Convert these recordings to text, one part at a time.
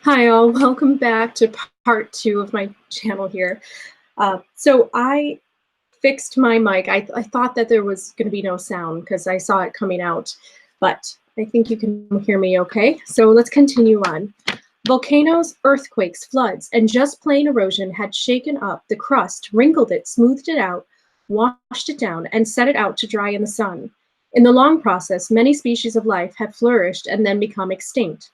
Hi all, welcome back to part two of my channel here. So I fixed my mic. I thought that there was going to be no sound because I saw it coming out, but I think you can hear me okay. So let's continue on. Volcanoes, earthquakes, floods, and just plain erosion had shaken up the crust, wrinkled it, smoothed it out, washed it down, and set it out to dry in the sun. In the long process, many species of life have flourished and then become extinct.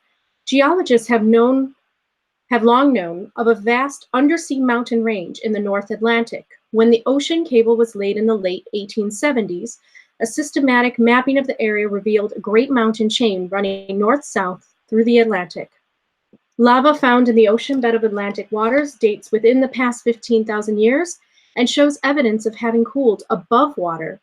Geologists have long known of a vast undersea mountain range in the North Atlantic. When the ocean cable was laid in the late 1870s, a systematic mapping of the area revealed a great mountain chain running north-south through the Atlantic. Lava found in the ocean bed of Atlantic waters dates within the past 15,000 years and shows evidence of having cooled above water.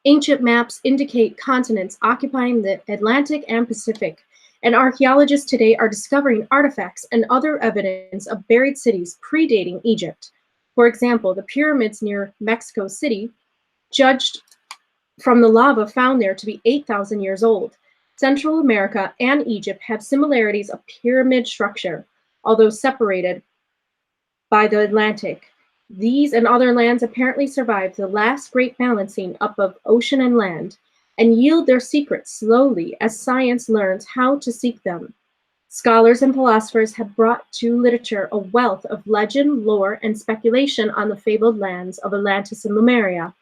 Ancient maps indicate continents occupying the Atlantic and Pacific, and archaeologists today are discovering artifacts and other evidence of buried cities predating Egypt. For example, the pyramids near Mexico City, judged from the lava found there to be 8,000 years old. Central America and Egypt have similarities of pyramid structure, although separated by the Atlantic. These and other lands apparently survived the last great balancing up of ocean and land, and yield their secrets slowly as science learns how to seek them. Scholars and philosophers have brought to literature a wealth of legend, lore, and speculation on the fabled lands of Atlantis and Lemuria.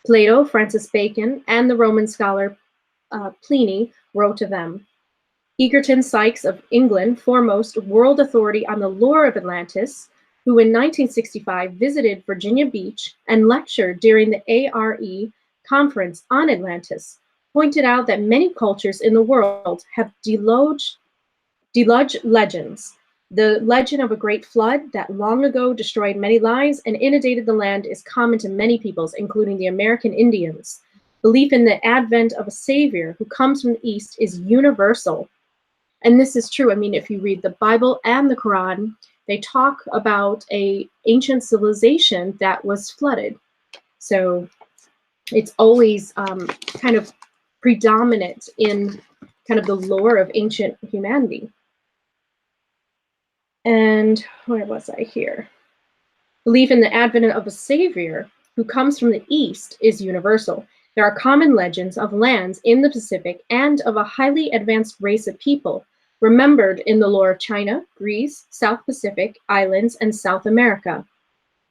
Plato, Francis Bacon, and the Roman scholar Pliny wrote of them. Egerton Sykes of England, foremost world authority on the lore of Atlantis, who in 1965 visited Virginia Beach and lectured during the ARE conference on Atlantis, pointed out that many cultures in the world have deluge legends. The legend of a great flood that long ago destroyed many lives and inundated the land is common to many peoples, including the American Indians. Belief in the advent of a savior who comes from the east is universal. And this is true. I mean, if you read the Bible and the Quran, they talk about an ancient civilization that was flooded. So it's always kind of predominant in kind of the lore of ancient humanity. And where was I here? Belief in the advent of a savior who comes from the east is universal. There are common legends of lands in the Pacific and of a highly advanced race of people remembered in the lore of China, Greece, South Pacific Islands, and South America.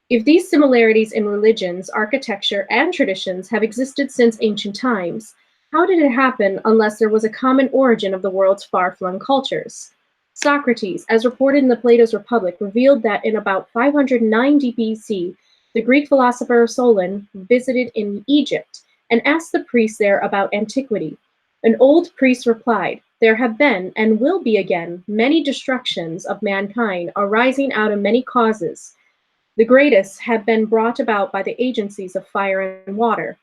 If these similarities in religions, architecture, and traditions have existed since ancient times, how did it happen unless there was a common origin of the world's far-flung cultures? Socrates, as reported in the Plato's Republic, revealed that in about 590 BC, the Greek philosopher Solon visited in Egypt and asked the priests there about antiquity. An old priest replied, "There have been, and will be again, many destructions of mankind arising out of many causes. The greatest have been brought about by the agencies of fire and water.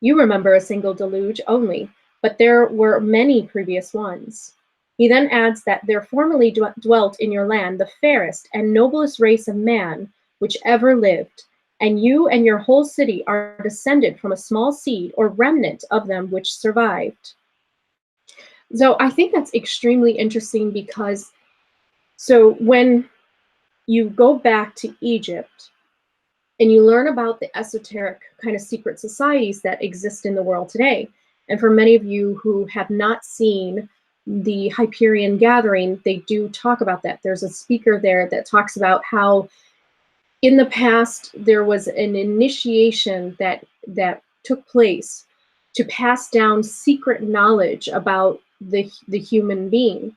You remember a single deluge only, but there were many previous ones." He then adds that there formerly dwelt in your land the fairest and noblest race of man which ever lived, and you and your whole city are descended from a small seed or remnant of them which survived. So I think that's extremely interesting because, so when you go back to Egypt and you learn about the esoteric kind of secret societies that exist in the world today, and for many of you who have not seen the Hyperion Gathering, they do talk about that. There's a speaker there that talks about how in the past there was an initiation that took place to pass down secret knowledge about the human being,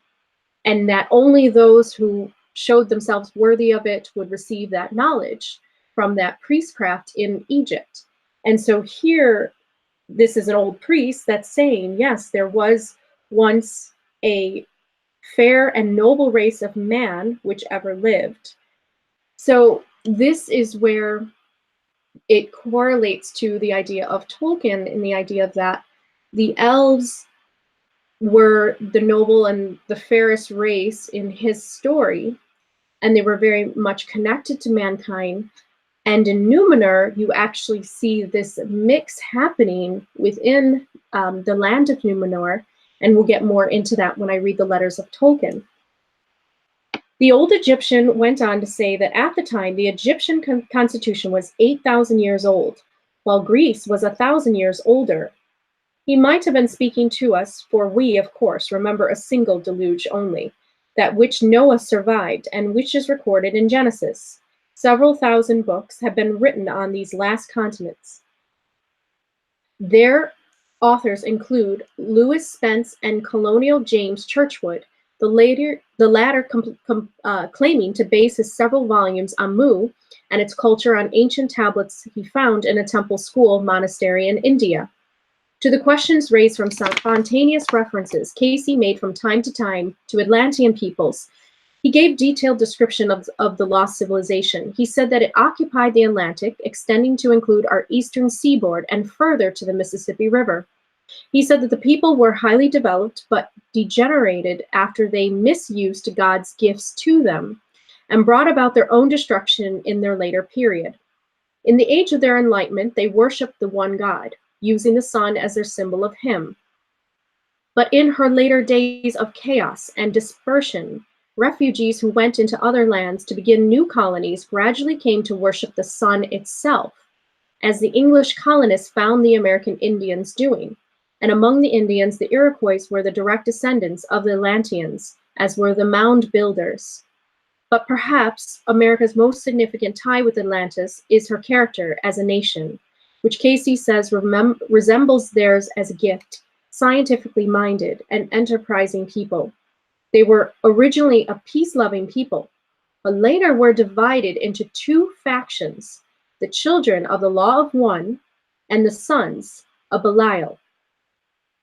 and that only those who showed themselves worthy of it would receive that knowledge from that priestcraft in Egypt. And so here, this is an old priest that's saying, yes, there was once a fair and noble race of man which ever lived. So this is where it correlates to the idea of Tolkien and the idea that the elves were the noble and the fairest race in his story, and they were very much connected to mankind. And in Númenor, you actually see this mix happening within the land of Númenor, And we'll get more into that when I read the letters of Tolkien. The old Egyptian went on to say that at the time, the Egyptian constitution was 8,000 years old, while Greece was 1,000 years older. He might have been speaking to us, for we, of course, remember a single deluge only, that which Noah survived and which is recorded in Genesis. Several thousand books have been written on these last continents. Their authors include Lewis Spence and Colonial James Churchward, the latter claiming to base his several volumes on Mu and its culture on ancient tablets he found in a temple school monastery in India. To the questions raised from spontaneous references Casey made from time to time to Atlantean peoples, he gave detailed description of the lost civilization. He said that it occupied the Atlantic, extending to include our eastern seaboard and further to the Mississippi River. He said that the people were highly developed but degenerated after they misused God's gifts to them and brought about their own destruction in their later period. In the age of their enlightenment, they worshiped the one God, using the sun as their symbol of him. But in her later days of chaos and dispersion, refugees who went into other lands to begin new colonies gradually came to worship the sun itself, as the English colonists found the American Indians doing. And among the Indians, the Iroquois were the direct descendants of the Atlanteans, as were the mound builders. But perhaps America's most significant tie with Atlantis is her character as a nation, which Casey says resembles theirs as a gift, scientifically minded and enterprising people. They were originally a peace-loving people, but later were divided into two factions, the children of the Law of One and the sons of Belial.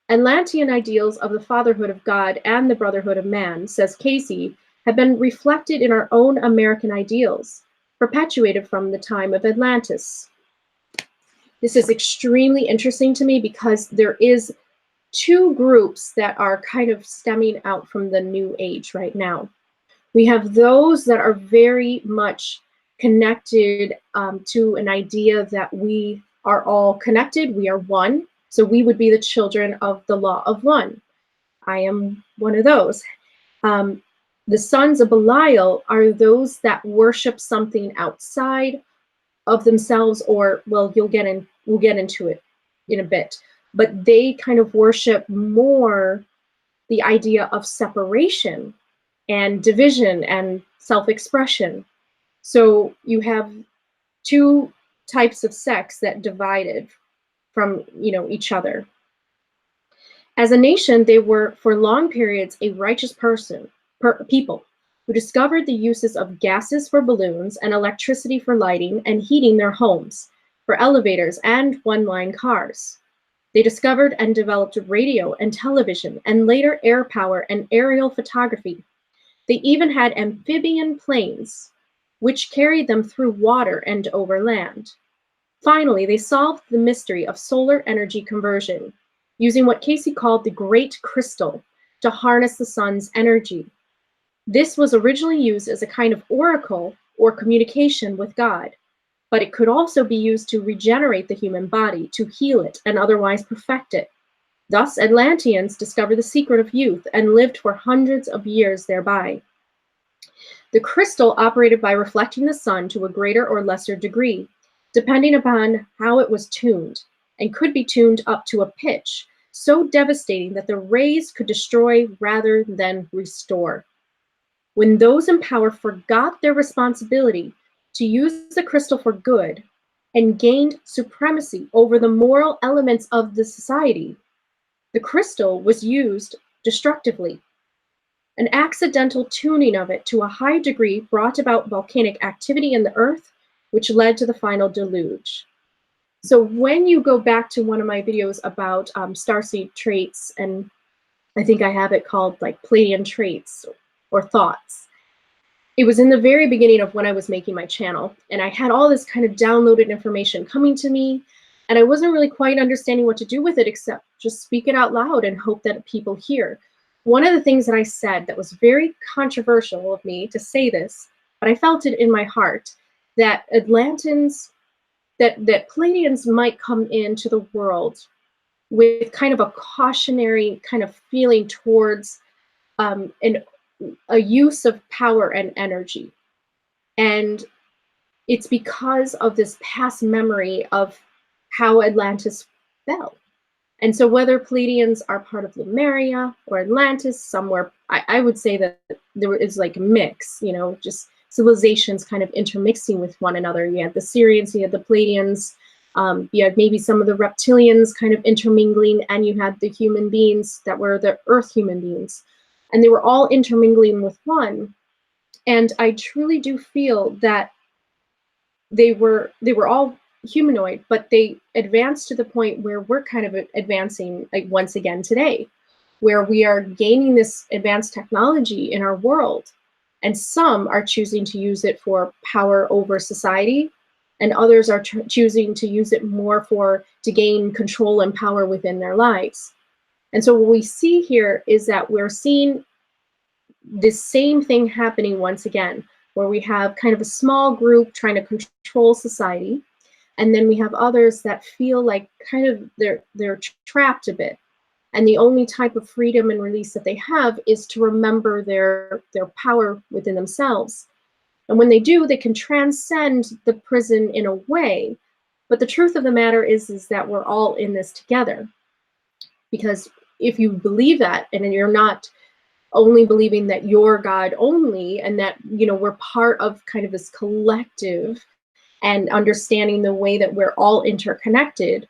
Atlantean ideals of the fatherhood of God and the brotherhood of man, says Casey, have been reflected in our own American ideals, perpetuated from the time of Atlantis. This is extremely interesting to me because there is two groups that are kind of stemming out from the new age right now. We have those that are very much connected to an idea that we are all connected, we are one, so we would be the children of the Law of One. I am one of those. The sons of Belial are those that worship something outside of themselves, or, well, we'll get into it in a bit, but they kind of worship more the idea of separation and division and self-expression. So you have two types of sects that divided from each other. As a nation, they were for long periods a righteous people who discovered the uses of gases for balloons and electricity for lighting and heating their homes, for elevators and one-line cars. They discovered and developed radio and television, and later air power and aerial photography. They even had amphibian planes, which carried them through water and over land. Finally, they solved the mystery of solar energy conversion, using what Casey called the Great Crystal to harness the sun's energy. This was originally used as a kind of oracle or communication with God, but it could also be used to regenerate the human body, to heal it, and otherwise perfect it. Thus, Atlanteans discovered the secret of youth and lived for hundreds of years thereby. The crystal operated by reflecting the sun to a greater or lesser degree, depending upon how it was tuned, and could be tuned up to a pitch so devastating that the rays could destroy rather than restore. When those in power forgot their responsibility to use the crystal for good and gained supremacy over the moral elements of the society, the crystal was used destructively. An accidental tuning of it to a high degree brought about volcanic activity in the earth, which led to the final deluge. So when you go back to one of my videos about starseed traits, and I think I have it called like Pleiadian traits or thoughts, it was in the very beginning of when I was making my channel, and I had all this kind of downloaded information coming to me, and I wasn't really quite understanding what to do with it except just speak it out loud and hope that people hear. One of the things that I said that was very controversial of me to say this, but I felt it in my heart, that Atlanteans, that Pleiadians might come into the world with kind of a cautionary kind of feeling towards a use of power and energy. And it's because of this past memory of how Atlantis fell. And so whether Pleiadians are part of Lemuria or Atlantis, somewhere, I would say that there is like a mix, you know, just civilizations kind of intermixing with one another. You had the Syrians, you had the Pleiadians, you had maybe some of the reptilians kind of intermingling, and you had the human beings that were the Earth human beings. And they were all intermingling with one. And I truly do feel that they were all humanoid, but they advanced to the point where we're kind of advancing, like, once again today, where we are gaining this advanced technology in our world, and some are choosing to use it for power over society, and others are choosing to use it more to gain control and power within their lives. And so what we see here is that we're seeing this same thing happening once again, where we have kind of a small group trying to control society, and then we have others that feel like kind of they're trapped a bit. And the only type of freedom and release that they have is to remember their power within themselves. And when they do, they can transcend the prison in a way. But the truth of the matter is that we're all in this together. Because if you believe that, and you're not only believing that you're God only, and that, you know, we're part of kind of this collective, and understanding the way that we're all interconnected,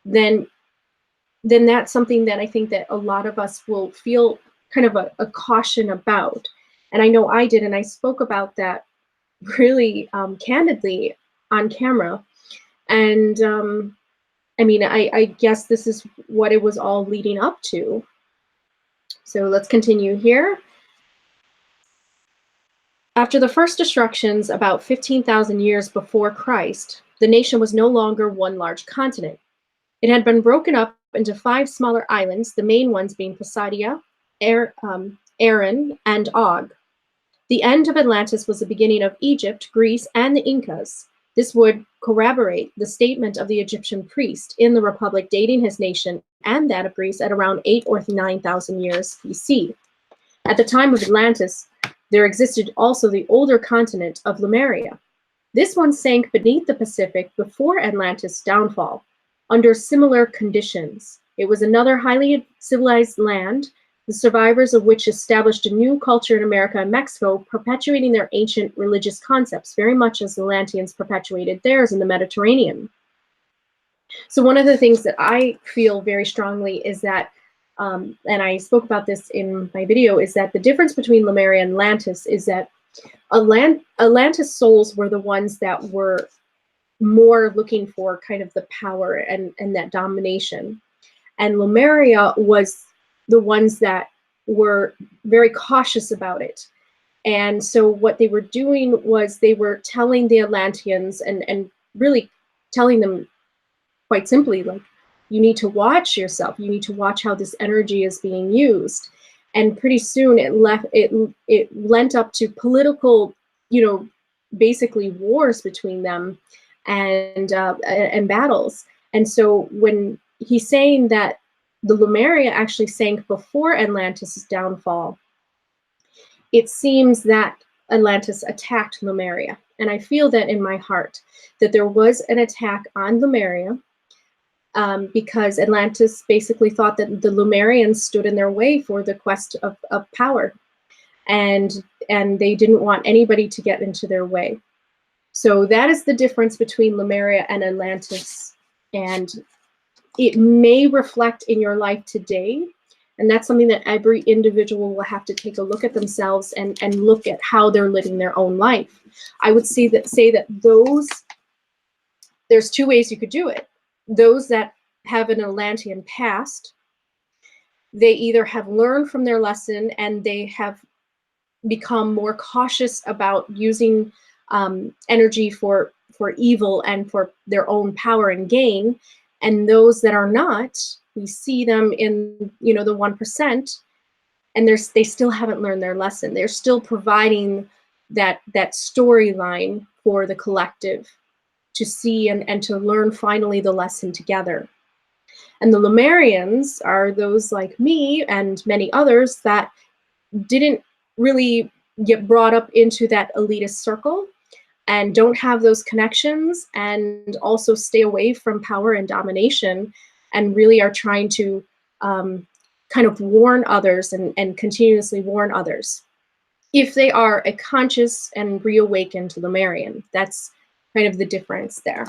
then that's something that I think that a lot of us will feel kind of a caution about. And I know I did, and I spoke about that really candidly on camera. And I mean, I guess this is what it was all leading up to. So let's continue here. After the first destructions about 15,000 years before Christ, the nation was no longer one large continent. It had been broken up into 5 smaller islands, the main ones being Poseida, Aran, and Og. The end of Atlantis was the beginning of Egypt, Greece, and the Incas. This would corroborate the statement of the Egyptian priest in the Republic dating his nation and that of Greece at around 8 or 9,000 years BC. At the time of Atlantis, there existed also the older continent of Lemuria. This one sank beneath the Pacific before Atlantis' downfall, under similar conditions. It was another highly civilized land, the survivors of which established a new culture in America and Mexico, perpetuating their ancient religious concepts, very much as the Atlanteans perpetuated theirs in the Mediterranean. So one of the things that I feel very strongly is that, and I spoke about this in my video, is that the difference between Lemuria and Atlantis is that Atlantis souls were the ones that were more looking for kind of the power and that domination. And Lemuria was the ones that were very cautious about it. And so what they were doing was they were telling the Atlanteans and really telling them quite simply, like, you need to watch yourself. You need to watch how this energy is being used. And pretty soon it lent up to political, you know, basically wars between them and battles. And so when he's saying that the Lemuria actually sank before Atlantis' downfall, it seems that Atlantis attacked Lemuria. And I feel that in my heart, that there was an attack on Lemuria, because Atlantis basically thought that the Lemurians stood in their way for the quest of power. And they didn't want anybody to get into their way. So that is the difference between Lemuria and Atlantis. And it may reflect in your life today. And that's something that every individual will have to take a look at themselves and look at how they're living their own life. I would say that there's 2 ways you could do it. Those that have an Atlantean past, they either have learned from their lesson and they have become more cautious about using energy for evil and for their own power and gain. And those that are not, we see them in, you know, the 1%, and they still haven't learned their lesson. They're still providing that storyline for the collective to see and to learn finally the lesson together. And the Lemurians are those like me and many others that didn't really get brought up into that elitist circle and don't have those connections, and also stay away from power and domination, and really are trying to kind of warn others and continuously warn others if they are a conscious and reawakened Lemurian. That's kind of the difference there.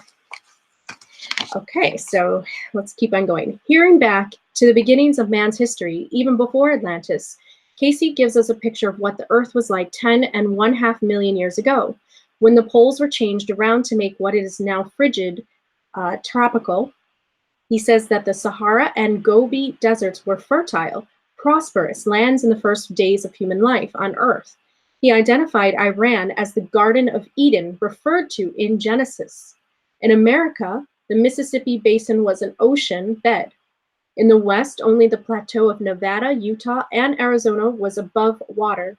Okay, so let's keep on going. Hearing back to the beginnings of man's history, even before Atlantis, Casey gives us a picture of what the Earth was like 10.5 million years ago, when the poles were changed around to make what is now frigid, tropical. He says that the Sahara and Gobi deserts were fertile, prosperous lands in the first days of human life on Earth. He identified Iran as the Garden of Eden referred to in Genesis. In America, the Mississippi Basin was an ocean bed. In the West, only the plateau of Nevada, Utah, and Arizona was above water.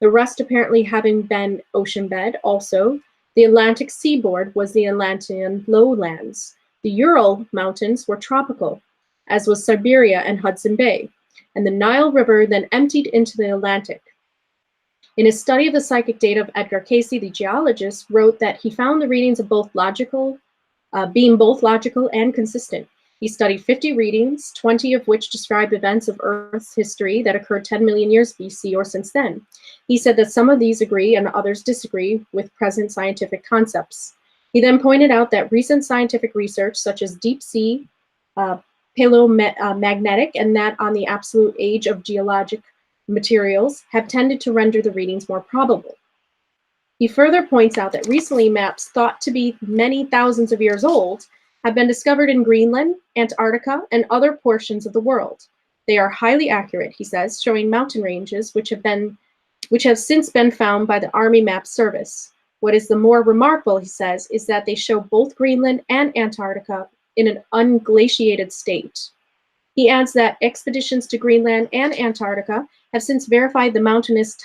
The rest apparently having been ocean bed. Also, the Atlantic seaboard was the Atlantean lowlands. The Ural Mountains were tropical, as was Siberia and Hudson Bay, and the Nile River then emptied into the Atlantic. In his study of the psychic data of Edgar Cayce, the geologist wrote that he found the readings of being both logical and consistent. He studied 50 readings, 20 of which described events of Earth's history that occurred 10 million years BC or since then. He said that some of these agree and others disagree with present scientific concepts. He then pointed out that recent scientific research, such as deep sea, paleomagnetic, and that on the absolute age of geologic materials, have tended to render the readings more probable. He further points out that recently maps thought to be many thousands of years old have been discovered in Greenland, Antarctica, and other portions of the world. They are highly accurate, he says, showing mountain ranges which have since been found by the Army Map Service. What is the more remarkable, he says, is that they show both Greenland and Antarctica in an unglaciated state. He adds that expeditions to Greenland and Antarctica have since verified the mountainous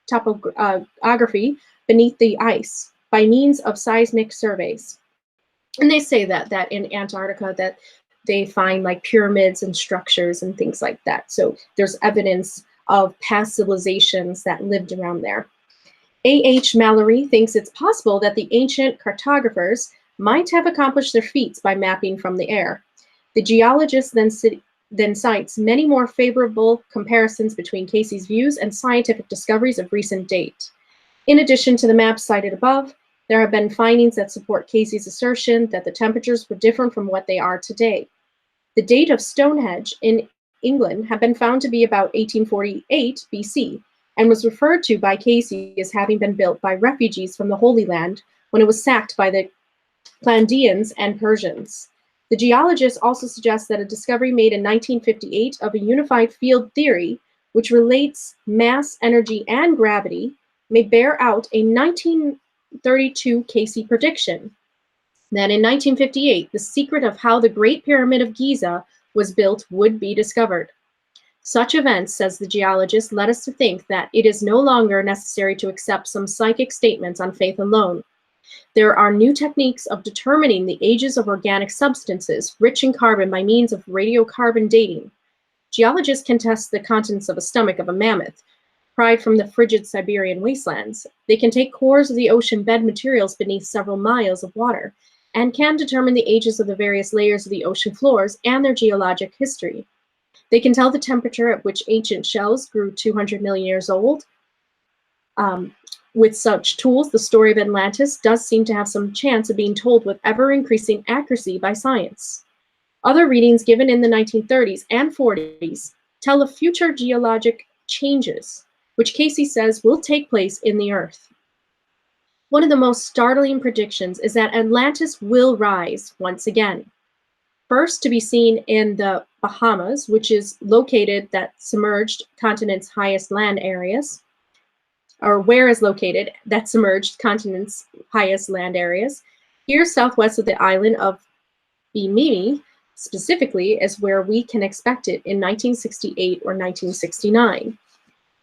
topography beneath the ice by means of seismic surveys. And they say that in Antarctica that they find like pyramids and structures and things like that. So there's evidence of past civilizations that lived around there. A.H. Mallory thinks it's possible that the ancient cartographers might have accomplished their feats by mapping from the air. The geologist then cites many more favorable comparisons between Cayce's views and scientific discoveries of recent date. In addition to the maps cited above, there have been findings that support Cayce's assertion that the temperatures were different from what they are today. The date of Stonehenge in England had been found to be about 1848 BC, and was referred to by Cayce as having been built by refugees from the Holy Land when it was sacked by the Chaldeans and Persians. The geologist also suggests that a discovery made in 1958 of a unified field theory, which relates mass, energy, and gravity, may bear out a 1932 Cayce prediction that in 1958, the secret of how the Great Pyramid of Giza was built would be discovered. Such events, says the geologist, led us to think that it is no longer necessary to accept some psychic statements on faith alone. There are new techniques of determining the ages of organic substances rich in carbon by means of radiocarbon dating. Geologists can test the contents of a stomach of a mammoth, pried from the frigid Siberian wastelands. They can take cores of the ocean bed materials beneath several miles of water, and can determine the ages of the various layers of the ocean floors and their geologic history. They can tell the temperature at which ancient shells grew 200 million years old. With such tools, the story of Atlantis does seem to have some chance of being told with ever-increasing accuracy by science. Other readings given in the 1930s and 40s tell of future geologic changes, which Cayce says will take place in the Earth. One of the most startling predictions is that Atlantis will rise once again. First to be seen in the Bahamas, which is located that submerged continent's highest land areas, or where is located that submerged continent's highest land areas. Here, southwest of the island of Bimini, specifically, is where we can expect it in 1968 or 1969.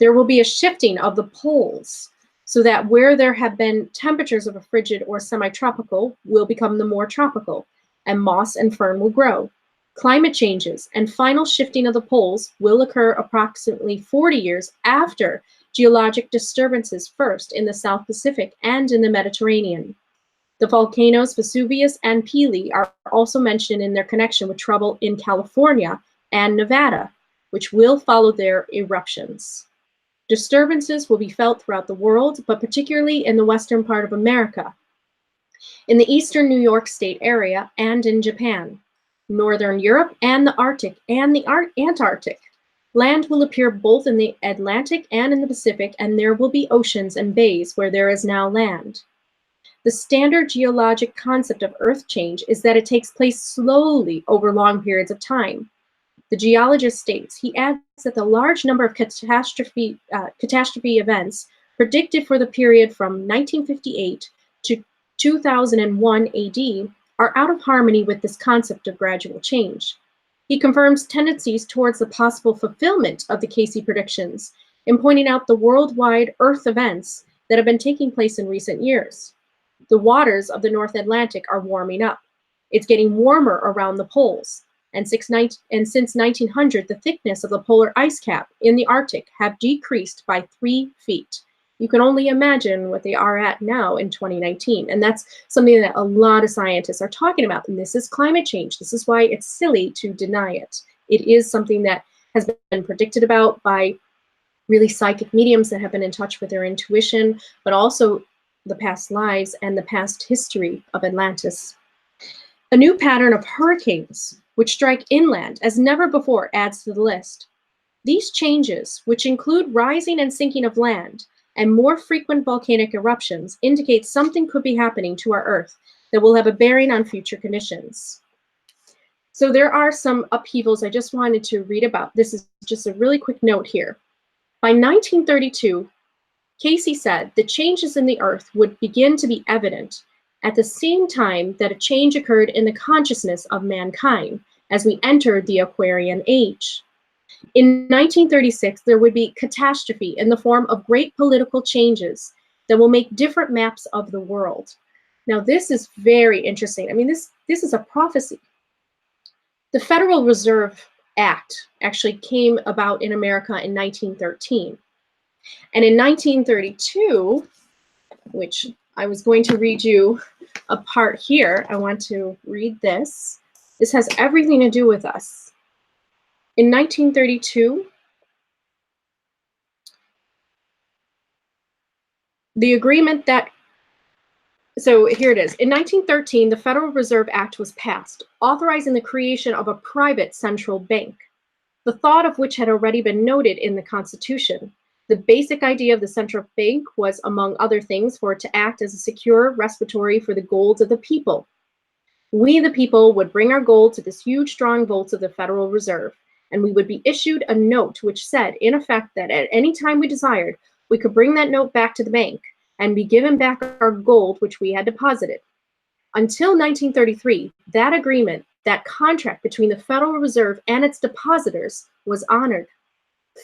There will be a shifting of the poles, so that where there have been temperatures of a frigid or semi-tropical will become the more tropical. and moss and fern will grow. Climate changes and final shifting of the poles will occur approximately 40 years after geologic disturbances first in the South Pacific and in the Mediterranean. The volcanoes Vesuvius and Pelee are also mentioned in their connection with trouble in California and Nevada, which will follow their eruptions. Disturbances will be felt throughout the world, but particularly in the western part of America, in the eastern New York State area, and in Japan, Northern Europe, and the Arctic and the Antarctic. Land will appear both in the Atlantic and in the Pacific, and there will be oceans and bays where there is now land. The standard geologic concept of Earth change is that it takes place slowly over long periods of time. The geologist states, he adds that the large number of catastrophe events predicted for the period from 1958 to 2001 AD are out of harmony with this concept of gradual change. He confirms tendencies towards the possible fulfillment of the Casey predictions in pointing out the worldwide Earth events that have been taking place in recent years. The waters of the North Atlantic are warming up. It's getting warmer around the poles. And since 1900, the thickness of the polar ice cap in the Arctic have decreased by 3 feet. You can only imagine what they are at now in 2019. And that's something that a lot of scientists are talking about. And this is climate change. This is why it's silly to deny it. It is something that has been predicted about by really psychic mediums that have been in touch with their intuition, but also the past lives and the past history of Atlantis. A new pattern of hurricanes, which strike inland as never before, adds to the list. These changes, which include rising and sinking of land and more frequent volcanic eruptions, indicate something could be happening to our Earth that will have a bearing on future conditions. So there are some upheavals I just wanted to read about. This is just a really quick note here. By 1932, Casey said the changes in the Earth would begin to be evident at the same time that a change occurred in the consciousness of mankind as we entered the Aquarian Age. In 1936, there would be catastrophe in the form of great political changes that will make different maps of the world. Now, this is very interesting. I mean, this is a prophecy. The Federal Reserve Act actually came about in America in 1913. And in 1932, which I was going to read you a part here, I want to read this. This has everything to do with us. In 1932, the agreement that, so here it is. In 1913, the Federal Reserve Act was passed, authorizing the creation of a private central bank, the thought of which had already been noted in the Constitution. The basic idea of the central bank was, among other things, for it to act as a secure repository for the gold of the people. We, the people, would bring our gold to this huge, strong vault of the Federal Reserve, and we would be issued a note which said, in effect, that at any time we desired, we could bring that note back to the bank and be given back our gold which we had deposited. Until 1933, that agreement, that contract between the Federal Reserve and its depositors was honored.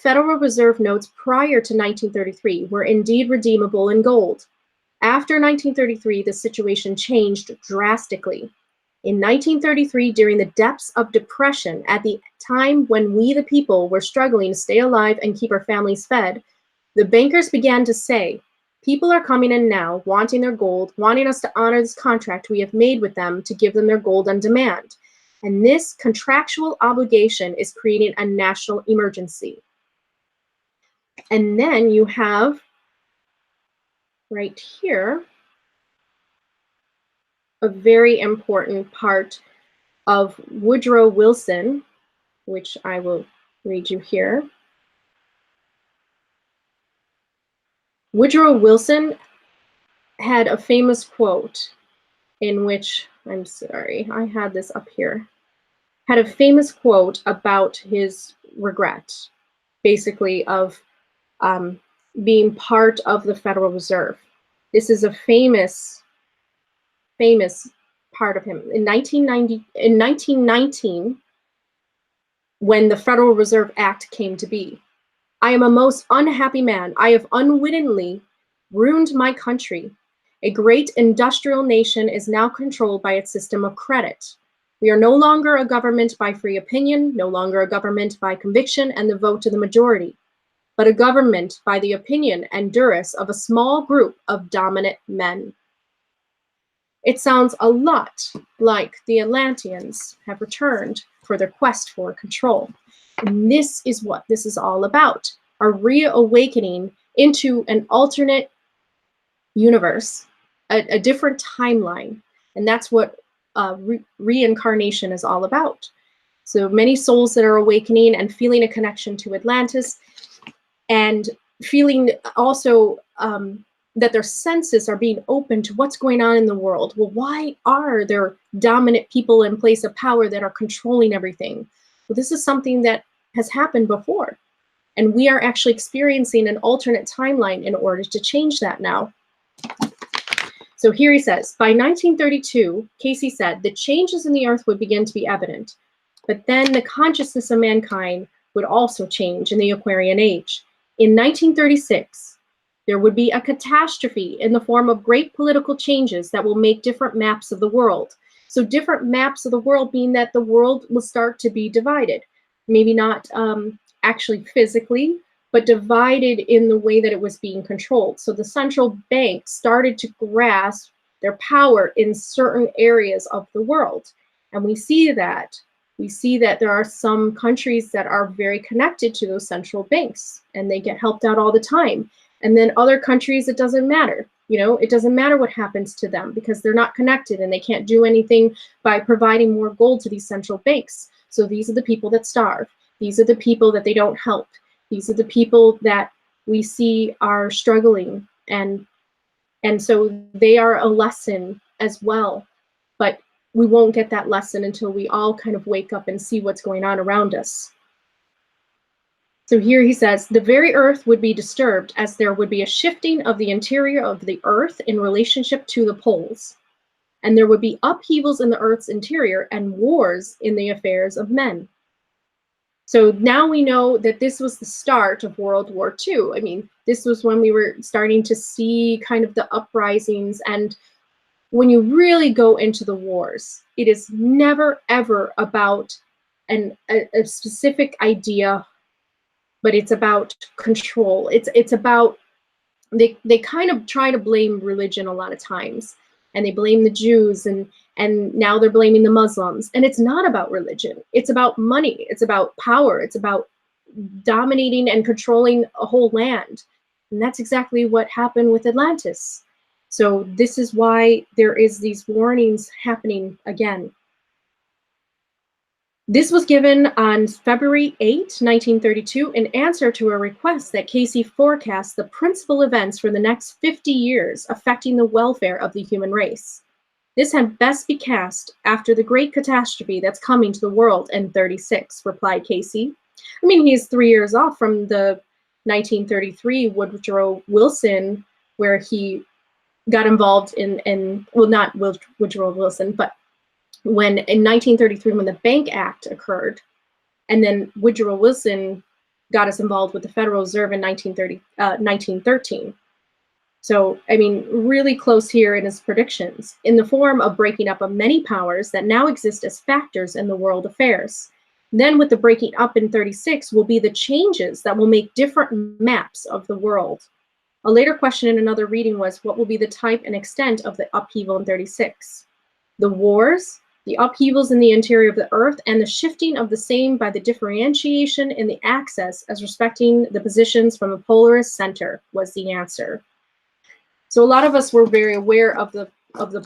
Federal Reserve notes prior to 1933 were indeed redeemable in gold. After 1933, the situation changed drastically. In 1933, during the depths of depression, at the time when we, the people, were struggling to stay alive and keep our families fed, the bankers began to say, people are coming in now, wanting their gold, wanting us to honor this contract we have made with them to give them their gold on demand. And this contractual obligation is creating a national emergency. And then you have right here a very important part of Woodrow Wilson, which I will read you here. Woodrow Wilson had a famous quote in which, I'm sorry, I had this up here, had a famous quote about his regret, basically, of being part of the Federal Reserve. This is a famous part of him. In 1919, when the Federal Reserve Act came to be, I am a most unhappy man. I have unwittingly ruined my country. A great industrial nation is now controlled by its system of credit. We are no longer a government by free opinion, no longer a government by conviction and the vote of the majority, but a government by the opinion and duress of a small group of dominant men. It sounds a lot like the Atlanteans have returned for their quest for control. And this is what this is all about, a reawakening into an alternate universe, a different timeline. And that's what reincarnation is all about. So many souls that are awakening and feeling a connection to Atlantis, and feeling also that their senses are being open to what's going on in the world. Well, why are there dominant people in place of power that are controlling everything? Well, this is something that has happened before. And we are actually experiencing an alternate timeline in order to change that now. So here he says, by 1932, Casey said, the changes in the earth would begin to be evident. But then the consciousness of mankind would also change in the Aquarian Age. In 1936, there would be a catastrophe in the form of great political changes that will make different maps of the world. So different maps of the world mean that the world will start to be divided. Maybe not actually physically, but divided in the way that it was being controlled. So the central bank started to grasp their power in certain areas of the world. And we see that. We see that there are some countries that are very connected to those central banks, and they get helped out all the time. And then other countries, it doesn't matter. You know, it doesn't matter what happens to them because they're not connected and they can't do anything by providing more gold to these central banks. So these are the people that starve. These are the people that they don't help. These are the people that we see are struggling. And so they are a lesson as well. But we won't get that lesson until we all kind of wake up and see what's going on around us. So here he says, the very earth would be disturbed as there would be a shifting of the interior of the earth in relationship to the poles. And there would be upheavals in the earth's interior and wars in the affairs of men. So now we know that this was the start of World War II. I mean, this was when we were starting to see kind of the uprisings. And when you really go into the wars, it is never, ever about a specific idea, but it's about control. It's about, they kind of try to blame religion a lot of times, and they blame the Jews, and now they're blaming the Muslims. And it's not about religion. It's about money. It's about power. It's about dominating and controlling a whole land. And that's exactly what happened with Atlantis. So this is why there is these warnings happening again. This was given on February 8, 1932, in answer to a request that Casey forecast the principal events for the next 50 years affecting the welfare of the human race. This had best be cast after the great catastrophe that's coming to the world in 36, replied Casey. I mean, he's 3 years off from the 1933 Woodrow Wilson, where he got involved in well, not Woodrow Wilson, but when in 1933, when the Bank Act occurred, and then Woodrow Wilson got us involved with the Federal Reserve in 1913. So, I mean, really close here in his predictions, in the form of breaking up of many powers that now exist as factors in the world affairs. Then with the breaking up in 36 will be the changes that will make different maps of the world. A later question in another reading was, what will be the type and extent of the upheaval in 36? The wars, the upheavals in the interior of the earth, and the shifting of the same by the differentiation in the axis as respecting the positions from a polarist center was the answer. So a lot of us were very aware of the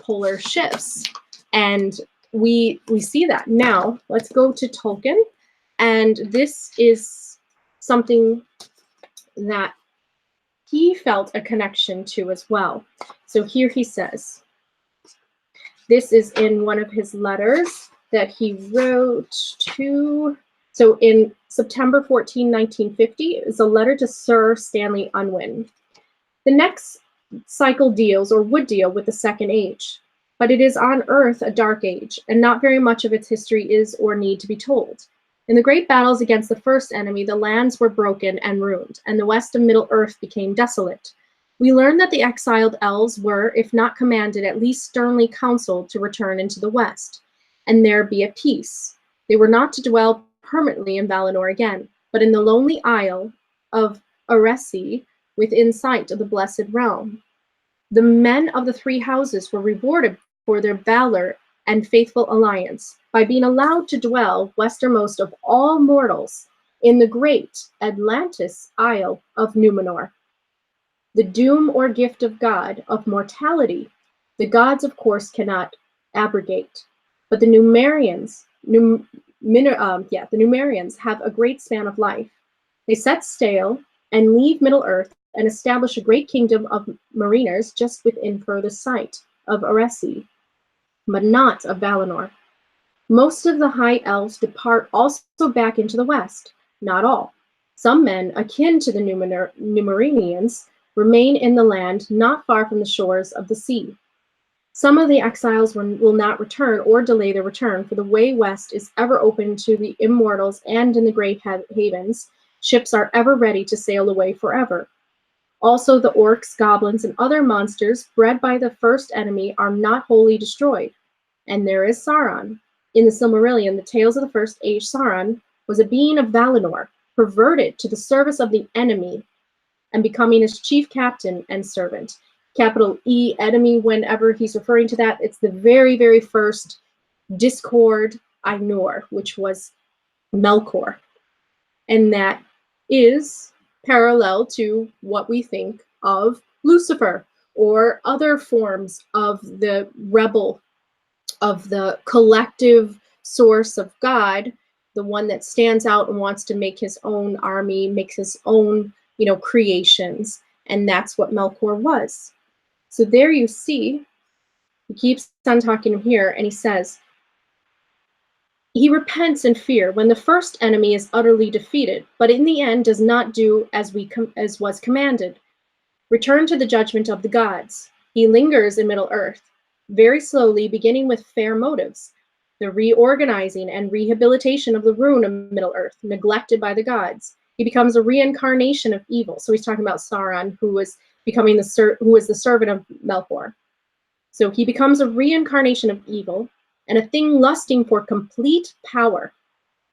polar shifts, and we see that. Now let's go to Tolkien, and this is something that he felt a connection to as well. So here he says, this is in one of his letters that he wrote to, so in September 14, 1950, is a letter to Sir Stanley Unwin. The next cycle deals, or would deal, with the Second Age, but it is on Earth a dark age, and not very much of its history is or need to be told. In the great battles against the first enemy, the lands were broken and ruined, and the west of Middle Earth became desolate. We learn that the exiled elves were, if not commanded, at least sternly counseled to return into the west. and there be at peace. They were not to dwell permanently in Valinor again, but in the lonely isle of Aresi, within sight of the blessed realm. The men of the three houses were rewarded for their valor and faithful alliance by being allowed to dwell westernmost of all mortals in the great Atlantis Isle of Númenor. The doom or gift of God of mortality, the gods of course cannot abrogate, but the Numerians, the Numerians have a great span of life. They set sail and leave Middle Earth and establish a great kingdom of mariners just within furthest sight of Aresi, but not of Valinor. Most of the high elves depart also back into the west, not all. Some men akin to the Numerinians remain in the land not far from the shores of the sea. Some of the exiles will not return or delay their return, for the way west is ever open to the immortals, and in the great havens, ships are ever ready to sail away forever. Also, the orcs, goblins, and other monsters bred by the first enemy are not wholly destroyed. And there is Sauron. In the Silmarillion, the Tales of the First Age, Sauron was a being of Valinor, perverted to the service of the enemy, and becoming his chief captain and servant. Capital E, enemy, whenever he's referring to that, it's the very, very first Discord Ainur, which was Melkor. And that is parallel to what we think of Lucifer or other forms of the rebel, of the collective source of God, the one that stands out and wants to make his own army, makes his own, creations. And that's what Melkor was. So there you see, he keeps on talking here, and he says, he repents in fear when the first enemy is utterly defeated, but in the end does not do as was commanded. Return to the judgment of the gods. He lingers in Middle Earth, very slowly, beginning with fair motives, the reorganizing and rehabilitation of the rune of Middle Earth, neglected by the gods. He becomes a reincarnation of evil. So he's talking about Sauron, who was becoming who was the servant of Melkor. So he becomes a reincarnation of evil, and a thing lusting for complete power,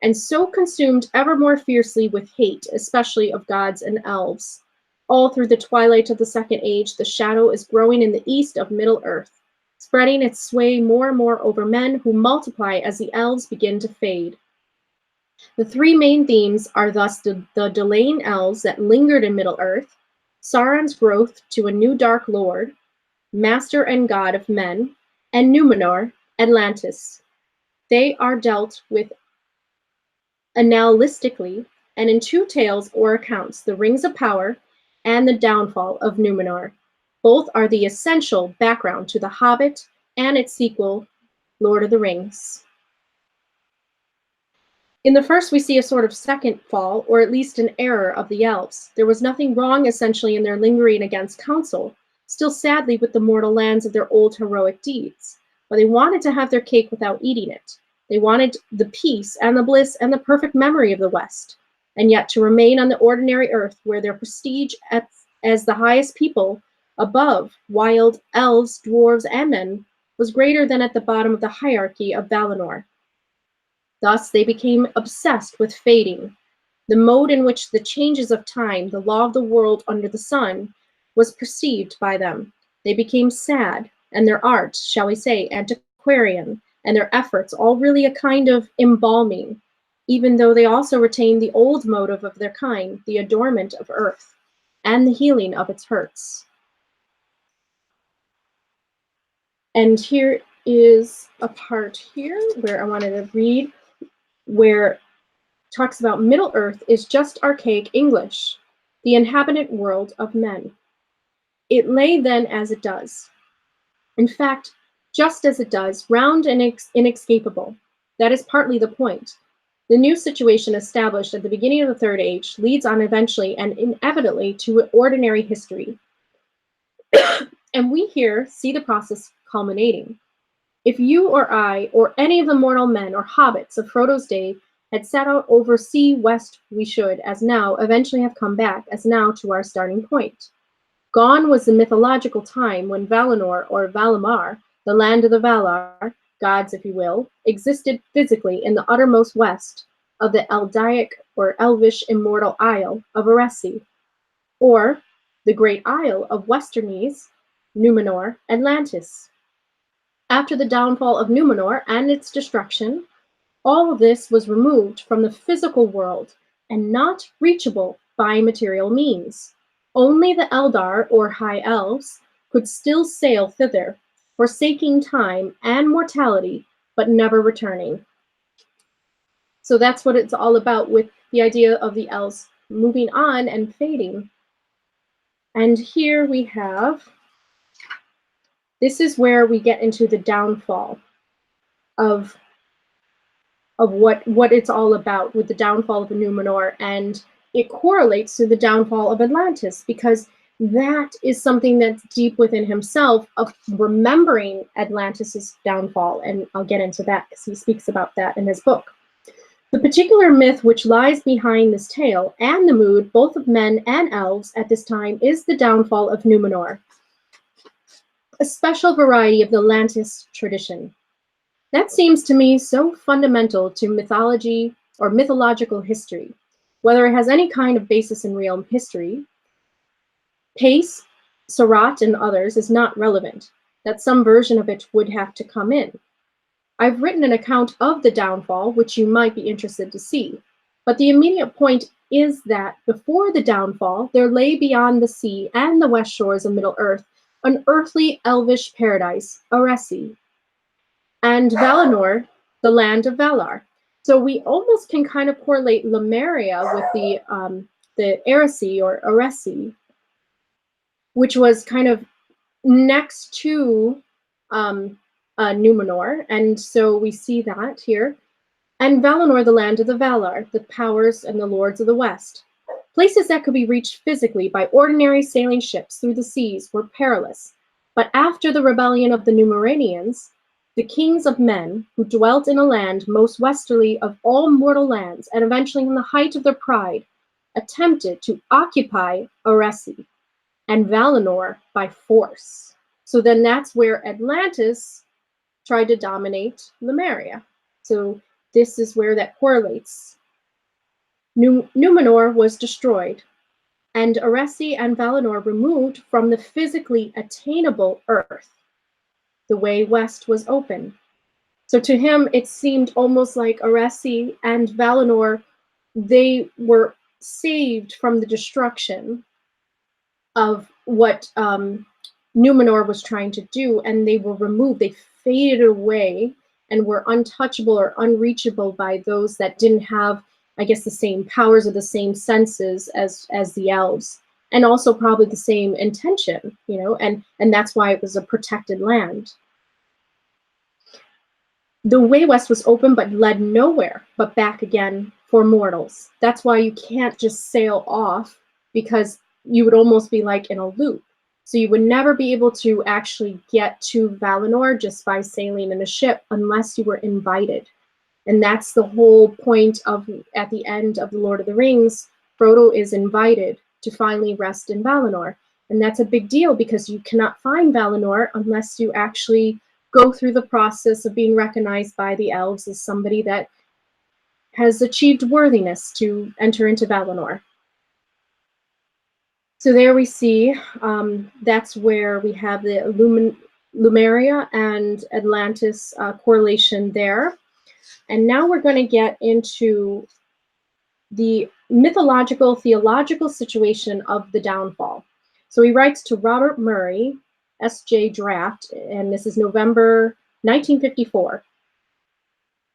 and so consumed ever more fiercely with hate, especially of gods and elves. All through the twilight of the Second Age, the shadow is growing in the east of Middle Earth, spreading its sway more and more over men who multiply as the elves begin to fade. The three main themes are thus the delaying elves that lingered in Middle Earth, Sauron's growth to a new dark lord, master and god of men, and Númenor, Atlantis. They are dealt with analytically and in two tales or accounts, the Rings of Power and the downfall of Númenor. Both are the essential background to The Hobbit and its sequel, Lord of the Rings. In the first, we see a sort of second fall, or at least an error of the elves. There was nothing wrong, essentially, in their lingering against counsel, still sadly with the mortal lands of their old heroic deeds. But they wanted to have their cake without eating it. They wanted the peace and the bliss and the perfect memory of the West, and yet to remain on the ordinary earth where their prestige as the highest people above wild elves, dwarves, and men was greater than at the bottom of the hierarchy of Valinor. Thus they became obsessed with fading, the mode in which the changes of time, the law of the world under the sun, was perceived by them. They became sad, and their art, shall we say, antiquarian, and their efforts all really a kind of embalming, even though they also retained the old motive of their kind, the adornment of earth, and the healing of its hurts. And here is a part here where I wanted to read, where it talks about Middle Earth is just archaic English, the inhabitant world of men. It lay then as it does. In fact, just as it does, round and inescapable. That is partly the point. The new situation established at the beginning of the Third Age leads on eventually and inevitably to ordinary history. And we here see the process culminating. If you or I, or any of the mortal men or hobbits of Frodo's day, had set out over sea west, we should, as now, eventually have come back, as now, to our starting point. Gone was the mythological time when Valinor, or Valimar, the land of the Valar, gods, if you will, existed physically in the uttermost west of the Eldaic or Elvish immortal Isle of Eressi, or the great Isle of Westernese, Numenor, Atlantis. After the downfall of Numenor and its destruction, all of this was removed from the physical world and not reachable by material means. Only the Eldar or High Elves could still sail thither, forsaking time and mortality, but never returning. So that's what it's all about, with the idea of the elves moving on and fading. And here we have, this is where we get into the downfall of what it's all about, with the downfall of Numenor, and it correlates to the downfall of Atlantis, because that is something that's deep within himself, of remembering Atlantis's downfall, and I'll get into that because he speaks about that in his book. The particular myth which lies behind this tale, and the mood both of men and elves at this time, is the downfall of Numenor, a special variety of the Atlantis tradition. That seems to me so fundamental to mythology or mythological history, whether it has any kind of basis in real history. Pace, Seurat, and others is not relevant, that some version of it would have to come in. I've written an account of the downfall, which you might be interested to see, but the immediate point is that before the downfall, there lay beyond the sea and the west shores of Middle-earth an earthly elvish paradise, Eressi, and Valinor, the land of Valar. So we almost can kind of correlate Lemuria with the Eressi or Eressi, which was kind of next to Numenor, and so we see that here. And Valinor, the land of the Valar, the powers and the lords of the West. Places that could be reached physically by ordinary sailing ships through the seas were perilous. But after the rebellion of the Numenorians, the kings of men, who dwelt in a land most westerly of all mortal lands, and eventually in the height of their pride, attempted to occupy Eressi and Valinor by force. So then that's where Atlantis tried to dominate Lemuria. So this is where that correlates. Numenor was destroyed, and Eressi and Valinor removed from the physically attainable earth. The way west was open. So to him, it seemed almost like Eressi and Valinor, they were saved from the destruction of what Numenor was trying to do, and they were removed. They faded away and were untouchable or unreachable by those that didn't have, I guess, the same powers or the same senses as the elves, and also probably the same intention, you know, and that's why it was a protected land. The way west was open, but led nowhere but back again for mortals. That's why you can't just sail off, because you would almost be like in a loop. So you would never be able to actually get to Valinor just by sailing in a ship unless you were invited. And that's the whole point of, at the end of The Lord of the Rings, Frodo is invited to finally rest in Valinor. And that's a big deal, because you cannot find Valinor unless you actually go through the process of being recognized by the elves as somebody that has achieved worthiness to enter into Valinor. So there we see, that's where we have the Lemuria and Atlantis correlation there. And now we're going to get into the mythological, theological situation of the downfall. So he writes to Robert Murray, S.J. Draft, and this is November 1954.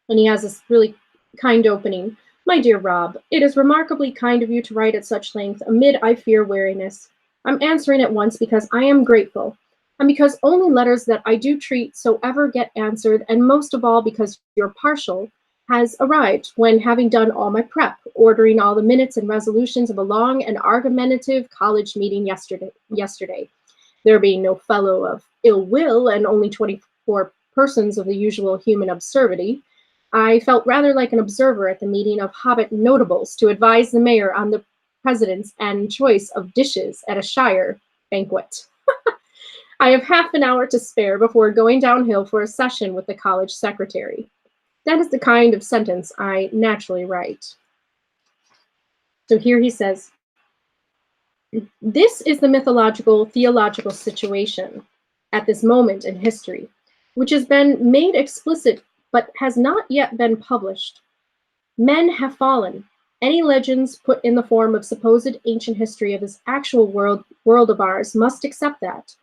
And he has this really kind opening. My dear Rob, it is remarkably kind of you to write at such length amid, I fear, weariness. I'm answering at once because I am grateful, and because only letters that I do treat so ever get answered, and most of all because your partial has arrived when, having done all my prep, ordering all the minutes and resolutions of a long and argumentative college meeting yesterday, there being no fellow of ill will and only 24 persons of the usual human absurdity, I felt rather like an observer at the meeting of Hobbit notables to advise the mayor on the presidents and choice of dishes at a shire banquet. I have half an hour to spare before going downhill for a session with the college secretary. That is the kind of sentence I naturally write. So here he says, this is the mythological, theological situation at this moment in history, which has been made explicit but has not yet been published. Men have fallen. Any legends put in the form of supposed ancient history of this actual world of ours must accept that.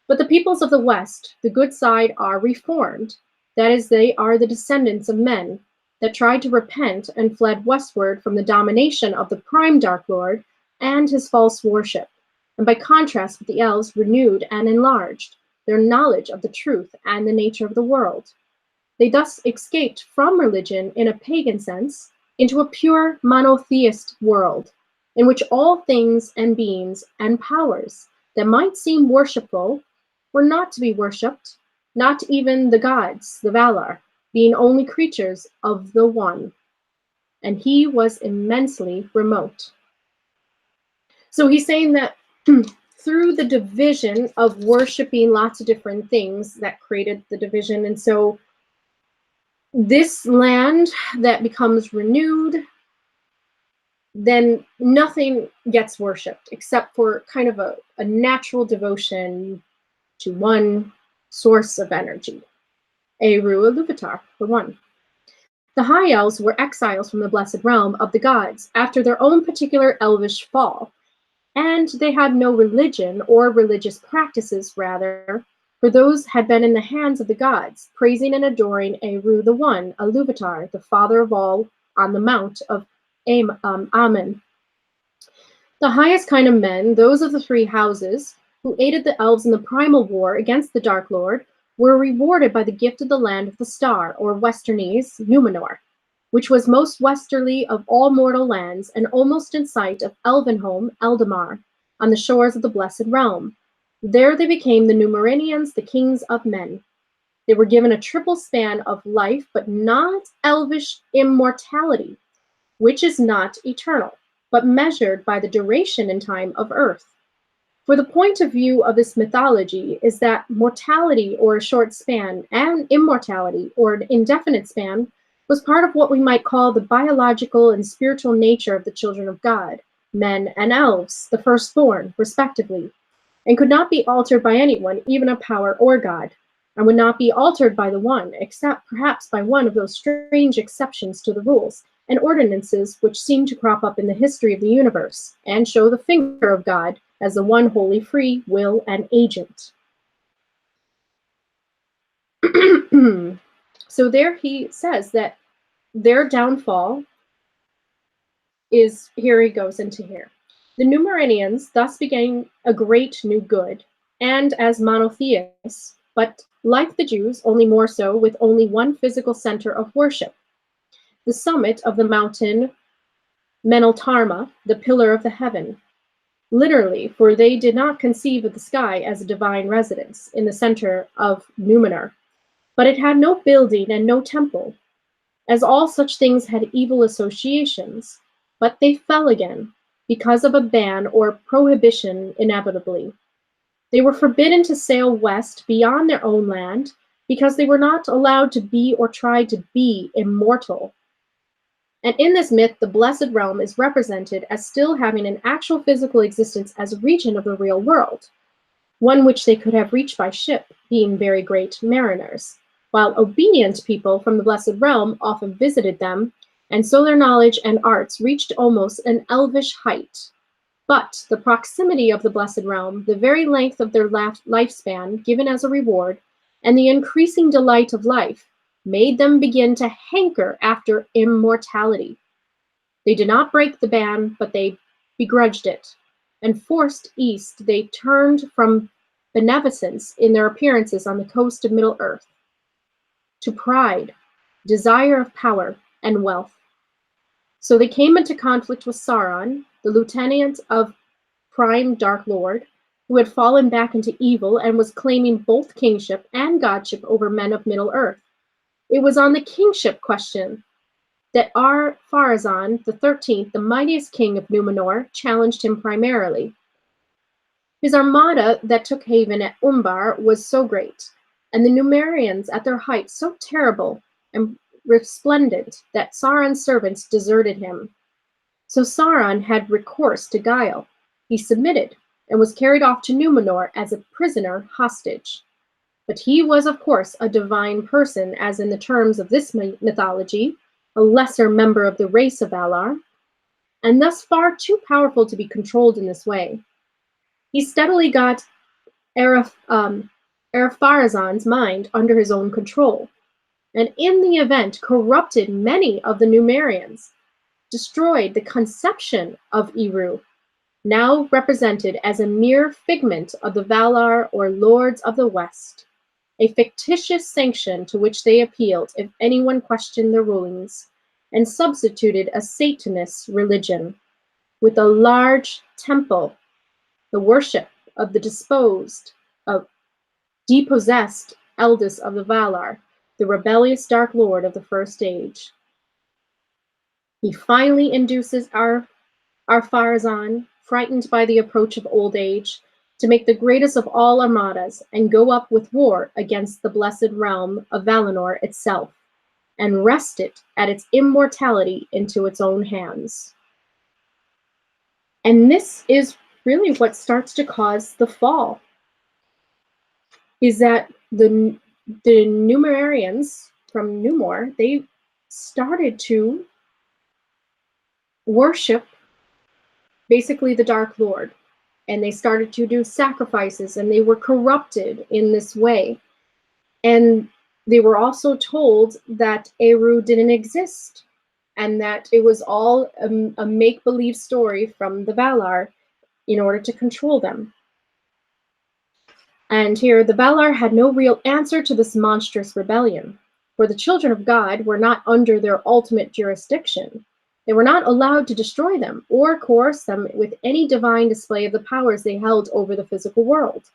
But the peoples of the West, the good side, are reformed. That is, they are the descendants of men that tried to repent and fled westward from the domination of the prime Dark Lord and his false worship, and by contrast with the elves renewed and enlarged their knowledge of the truth and the nature of the world. They thus escaped from religion in a pagan sense into a pure monotheist world, in which all things and beings and powers that might seem worshipful were not to be worshipped, not even the gods, the Valar, being only creatures of the One. And he was immensely remote. So he's saying that through the division of worshiping lots of different things that created the division. And so this land that becomes renewed, then nothing gets worshipped except for kind of a natural devotion to one source of energy, Eru Iluvatar, the One. The High Elves were exiles from the blessed realm of the gods after their own particular elvish fall, and they had no religion or religious practices, rather, for those had been in the hands of the gods, praising and adoring Eru the One, Iluvatar, the father of all, on the mount of Amen. The highest kind of men, those of the three houses, who aided the elves in the primal war against the Dark Lord, were rewarded by the gift of the land of the star, or Westernese, Numenor, which was most westerly of all mortal lands and almost in sight of Elvenholm, Eldamar, on the shores of the Blessed Realm. There they became the Numerinians, the kings of men. They were given a triple span of life, but not elvish immortality, which is not eternal, but measured by the duration and time of earth. For the point of view of this mythology is that mortality, or a short span, and immortality, or an indefinite span, was part of what we might call the biological and spiritual nature of the children of God, men and elves, the firstborn, respectively, and could not be altered by anyone, even a power or God, and would not be altered by the One, except perhaps by one of those strange exceptions to the rules and ordinances which seem to crop up in the history of the universe, and show the finger of God as the one wholly free will and agent. So there he says that their downfall is, here he goes into here. The Numerinians thus began a great new good, and as monotheists, but like the Jews, only more so, with only one physical center of worship, the summit of the mountain Meneltarma, the pillar of the heaven. Literally, for they did not conceive of the sky as a divine residence in the center of Númenor, but it had no building and no temple, as all such things had evil associations, but they fell again, because of a ban or prohibition inevitably. They were forbidden to sail west beyond their own land, because they were not allowed to be or try to be immortal. And in this myth, the Blessed Realm is represented as still having an actual physical existence as a region of the real world, one which they could have reached by ship, being very great mariners, while obedient people from the Blessed Realm often visited them, and so their knowledge and arts reached almost an elvish height. But the proximity of the Blessed Realm, the very length of their lifespan given as a reward, and the increasing delight of life, made them begin to hanker after immortality. They did not break the ban, but they begrudged it, and forced east they turned from beneficence in their appearances on the coast of Middle-earth to pride, desire of power, and wealth. So they came into conflict with Sauron, the lieutenant of Prime Dark Lord, who had fallen back into evil and was claiming both kingship and godship over men of Middle-earth. It was on the kingship question that Ar-Pharazôn the 13th, the mightiest king of Númenor, challenged him primarily. His armada that took haven at Umbar was so great, and the Numerians at their height so terrible and resplendent that Sauron's servants deserted him. So Sauron had recourse to guile. He submitted and was carried off to Numenor as a prisoner hostage. But he was, of course, a divine person, as in the terms of this mythology, a lesser member of the race of Valar, and thus far too powerful to be controlled in this way. He steadily got Ar-Pharazôn's mind under his own control, and in the event corrupted many of the Numerians, destroyed the conception of Eru, now represented as a mere figment of the Valar or Lords of the West, a fictitious sanction to which they appealed if anyone questioned their rulings, and substituted a Satanist religion with a large temple, the worship of the depossessed eldest of the Valar, the rebellious Dark Lord of the First Age. He finally induces Ar-Pharazôn, frightened by the approach of old age, to make the greatest of all armadas and go up with war against the blessed realm of Valinor itself, and wrest it at its immortality into its own hands. And this is really what starts to cause the fall, is that the Numerians from Númenor, they started to worship basically the Dark Lord, and they started to do sacrifices, and they were corrupted in this way. And they were also told that Eru didn't exist, and that it was all a make-believe story from the Valar in order to control them. And here, the Valar had no real answer to this monstrous rebellion, for the children of God were not under their ultimate jurisdiction. They were not allowed to destroy them or coerce them with any divine display of the powers they held over the physical world.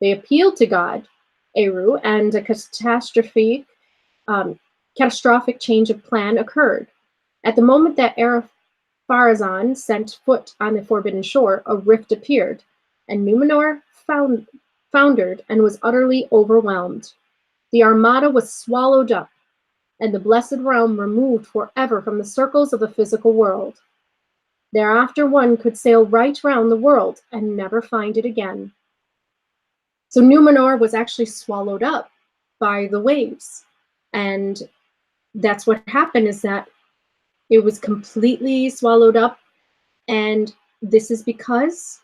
They appealed to God, Eru, and a catastrophic change of plan occurred. At the moment that Ar-Pharazôn set foot on the Forbidden Shore, a rift appeared, and Númenor foundered and was utterly overwhelmed. The armada was swallowed up, and the blessed realm removed forever from the circles of the physical world. Thereafter one could sail right round the world and never find it again. So Númenor was actually swallowed up by the waves. And that's what happened, is that it was completely swallowed up. And this is because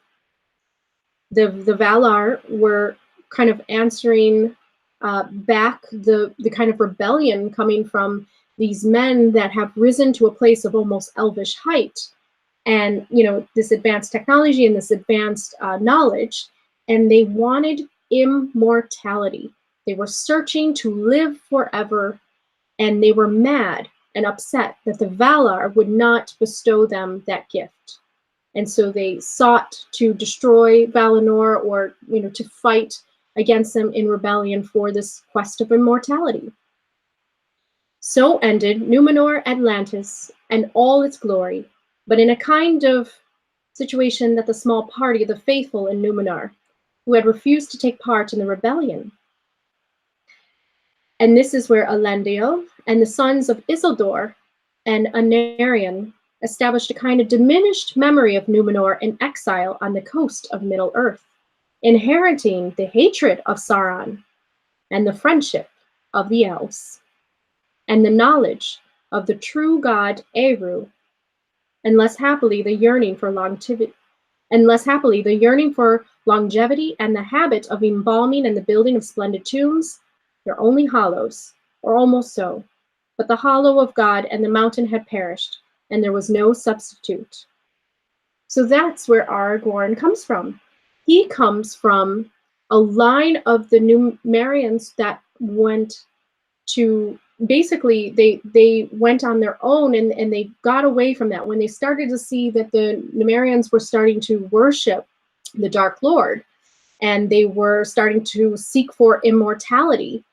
the Valar were kind of answering back the kind of rebellion coming from these men that have risen to a place of almost elvish height, and this advanced technology and this advanced knowledge, and they wanted immortality. They were searching to live forever, and they were mad and upset that the Valar would not bestow them that gift. And so they sought to destroy Valinor, or to fight against them in rebellion for this quest of immortality. So ended Numenor Atlantis and all its glory, but in a kind of situation that the small party of the faithful in Numenor, who had refused to take part in the rebellion. And this is where Elendil and the sons of Isildur and Anarion established a kind of diminished memory of Numenor in exile on the coast of Middle-earth, inheriting the hatred of Sauron and the friendship of the elves, and the knowledge of the true god Eru, and less happily the yearning for longevity, and the habit of embalming and the building of splendid tombs. They're only hollows, or almost so, but the hollow of God and the mountain had perished, and there was no substitute. So that's where Aragorn comes from. He comes from a line of the Numerians that went to, basically, they went on their own, and they got away from that. When they started to see that the Numerians were starting to worship the Dark Lord, and they were starting to seek for immortality,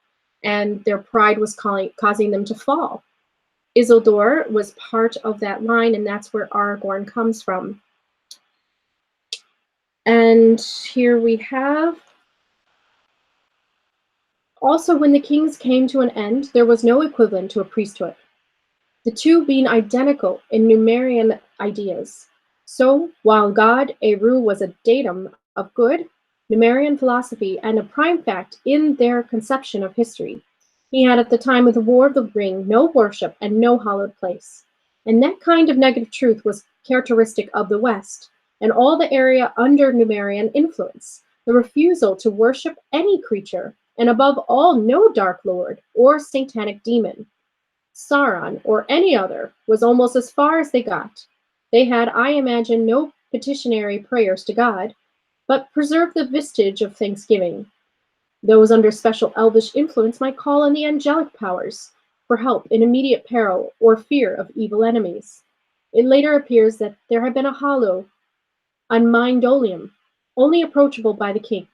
and their pride was causing them to fall. Isildur was part of that line, and that's where Aragorn comes from. And And here we have, also when the kings came to an end, there was no equivalent to a priesthood, the two being identical in Numerian ideas. So, while God, Eru, was a datum of good, Numerian philosophy, and a prime fact in their conception of history, he had at the time of the War of the Ring no worship and no hallowed place. And that kind of negative truth was characteristic of the West and all the area under Numerian influence, the refusal to worship any creature, and above all, no dark lord or satanic demon. Sauron, or any other, was almost as far as they got. They had, I imagine, no petitionary prayers to God, but preserved the vestige of thanksgiving. Those under special elvish influence might call on the angelic powers for help in immediate peril or fear of evil enemies. It later appears that there had been a hollow on Mindolium, only approachable by the king,